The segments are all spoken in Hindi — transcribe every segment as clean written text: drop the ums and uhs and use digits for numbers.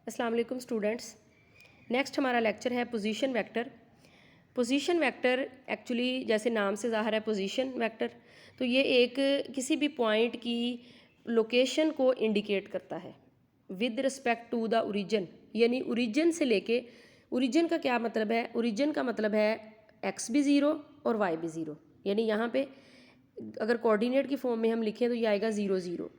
अस्सलाम वालेकुम स्टूडेंट्स। नेक्स्ट हमारा लेक्चर है position vector. Position vector actually जैसे नाम से ज़ाहिर है पोजीशन वेक्टर, तो ये एक किसी भी पॉइंट की लोकेशन को इंडिकेट करता है with respect to the origin. यानी ओरिजिन से लेके, ओरिजिन का क्या मतलब है? ओरिजिन का मतलब है एक्स भी ज़ीरो और वाई भी ज़ीरो। यानी यहाँ पे अगर कोऑर्डिनेट की फॉर्म में हम लिखें तो ये आएगा ज़ीरो ज़ीरो,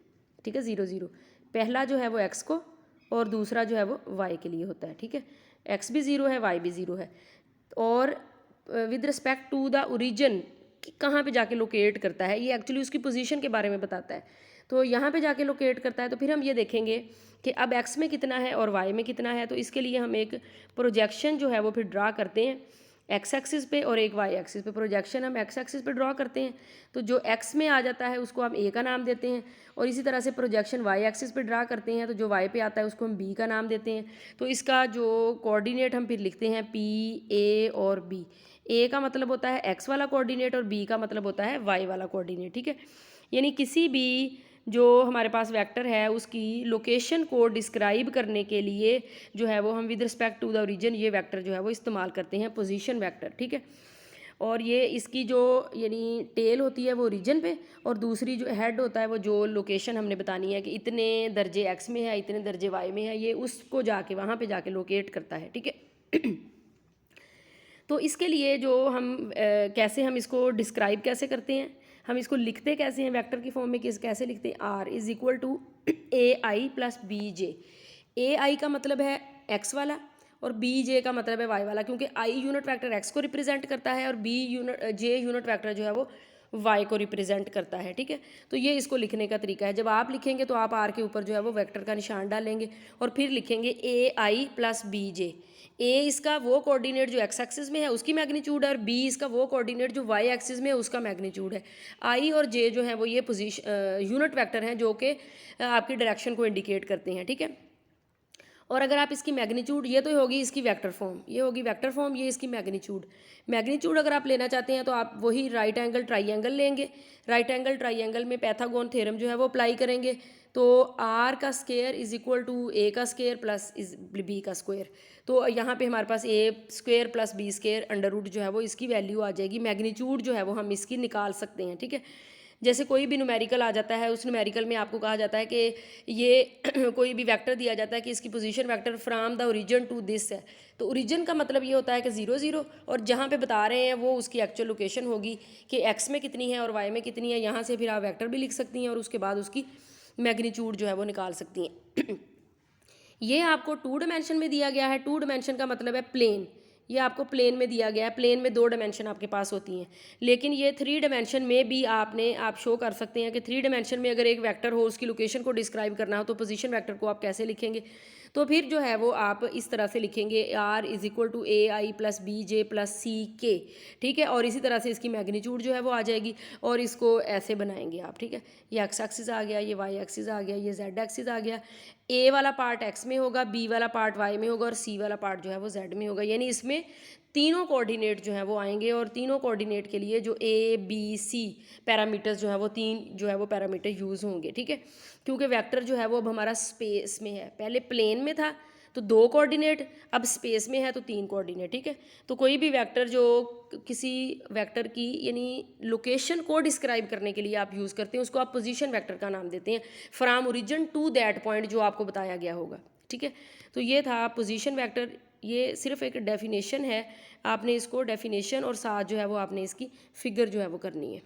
ठीक है, ज़ीरो ज़ीरो। पहला जो है वो एक्स को और दूसरा जो है वो वाई के लिए होता है, ठीक है। एक्स भी ज़ीरो है, वाई भी ज़ीरो है। और with respect to the origin कहाँ पे जाके लोकेट करता है, ये एक्चुअली उसकी पोजीशन के बारे में बताता है। तो यहाँ पे जाके लोकेट करता है, तो फिर हम ये देखेंगे कि अब एक्स में कितना है और वाई में कितना है। तो इसके लिए हम एक प्रोजेक्शन जो है वो फिर ड्रा करते हैं एक्स एक्सिस पे और एक वाई एक्सिस पे। प्रोजेक्शन हम एक्स एक्सिस पे ड्रॉ करते हैं, तो जो एक्स में आ जाता है उसको हम ए का नाम देते हैं, और इसी तरह से प्रोजेक्शन वाई एक्सिस पे ड्रा करते हैं तो जो वाई पे आता है उसको हम बी का नाम देते हैं। तो इसका जो कोऑर्डिनेट हम फिर लिखते हैं पी, ए और बी। ए का मतलब होता है एक्स वाला कोऑर्डिनेट और बी का मतलब होता है वाई वाला कोऑर्डिनेट, ठीक है। यानी किसी भी जो हमारे पास वेक्टर है उसकी लोकेशन को डिस्क्राइब करने के लिए जो है वो हम with respect to the origin ये वेक्टर जो है वो इस्तेमाल करते हैं, पोजीशन वेक्टर, ठीक है। और ये इसकी जो यानी टेल होती है वो ओरिजिन पे, और दूसरी जो हेड होता है वो जो लोकेशन हमने बतानी है कि इतने दर्जे एक्स में है, इतने दर्जे वाई में है, ये उसको जाके वहाँ पे जाके लोकेट करता है, ठीक है। तो इसके लिए जो हम कैसे हम इसको डिस्क्राइब कैसे करते हैं, हम इसको लिखते कैसे हैं वेक्टर की फॉर्म में, कैसे लिखते हैं? R is equal to a i plus b j. A i का मतलब है एक्स वाला और बी जे का मतलब है वाई वाला, क्योंकि आई यूनिट वेक्टर एक्स को रिप्रेजेंट करता है और बी यूनिट जे यूनिट वेक्टर जो है वो वाई को रिप्रेजेंट करता है, ठीक है। तो ये इसको लिखने का तरीका है। जब आप लिखेंगे तो आप आर के ऊपर जो है वो वेक्टर का निशान डालेंगे और फिर लिखेंगे ए आई प्लस बी जे। ए इसका वो कोऑर्डिनेट जो एक्स एक्सिस में है उसकी मैग्नीट्यूड है, और बी इसका वो कोऑर्डिनेट जो वाई एक्सिस में है उसका मैग्नीट्यूड है। आई और जे जो है वो ये पोजीशन यूनिट वेक्टर हैं जो कि आपकी डायरेक्शन को इंडिकेट करते हैं, ठीक है। और अगर आप इसकी मैग्नीट्यूड, ये तो होगी इसकी वेक्टर फॉर्म, ये होगी वेक्टर फॉर्म, ये इसकी मैग्नीट्यूड। मैग्नीट्यूड अगर आप लेना चाहते हैं तो आप वही राइट एंगल ट्राइंगल लेंगे। राइट एंगल ट्राइंगल में पैथागोन थ्योरम जो है वो अप्लाई करेंगे। तो आर का square is equal to a का स्क्वायर प्लस इज बी का स्क्वायर। तो यहाँ पे हमारे पास a square plus b square under root जो है वो इसकी वैल्यू आ जाएगी। मैग्नीट्यूड जो है वो हम इसकी निकाल सकते हैं, ठीक है। जैसे कोई भी न्यूमेरिकल आ जाता है, उस न्यूमेरिकल में आपको कहा जाता है कि ये कोई भी वेक्टर दिया जाता है कि इसकी position vector from the origin to this है। तो ओरिजिन का मतलब ये होता है कि ज़ीरो ज़ीरो, और जहाँ पे बता रहे हैं वो उसकी एक्चुअल लोकेशन होगी कि एक्स में कितनी है और वाई में कितनी है। यहाँ से फिर आप वेक्टर भी लिख सकती हैं और उसके बाद उसकी मैग्नीट्यूड जो है वो निकाल सकती हैं। ये आपको टू डायमेंशन में दिया गया है। टू डायमेंशन का मतलब है प्लेन। ये आपको प्लेन में दिया गया है। प्लेन में दो डायमेंशन आपके पास होती हैं, लेकिन ये थ्री डायमेंशन में भी आप शो कर सकते हैं कि थ्री डायमेंशन में अगर एक वेक्टर हो उसकी लोकेशन को डिस्क्राइब करना हो तो पोजीशन वेक्टर को आप कैसे लिखेंगे? तो फिर जो है वो आप इस तरह से लिखेंगे r is equal to a i plus b j plus c के, ठीक है। और इसी तरह से इसकी मैग्नीट्यूड जो है वो आ जाएगी और इसको ऐसे बनाएंगे आप, ठीक है। ये एक्स एक्सिस आ गया, ये वाई एक्सिस आ गया, ये जेड एक्सिस आ गया। ए वाला पार्ट एक्स में होगा, बी वाला पार्ट वाई में होगा और सी वाला पार्ट जो है वो जेड में होगा। यानी इसमें तीनों कोऑर्डिनेट जो है वो आएंगे, और तीनों कोऑर्डिनेट के लिए जो ए बी सी पैरामीटर्स जो है वो तीन जो है वो पैरामीटर यूज़ होंगे, ठीक है। क्योंकि वेक्टर जो है वो अब हमारा स्पेस में है, पहले प्लेन में था तो दो कोऑर्डिनेट, अब स्पेस में है तो तीन कोऑर्डिनेट, ठीक है। तो कोई भी वेक्टर जो किसी वेक्टर की यानी लोकेशन को डिस्क्राइब करने के लिए आप यूज़ करते हैं उसको आप पोजीशन वेक्टर का नाम देते हैं, from origin to that point जो आपको बताया गया होगा, ठीक है। तो ये था पोजीशन वेक्टर। ये सिर्फ एक डेफिनेशन है, आपने इसको डेफिनेशन और साथ जो है वो आपने इसकी फिगर जो है वो करनी है।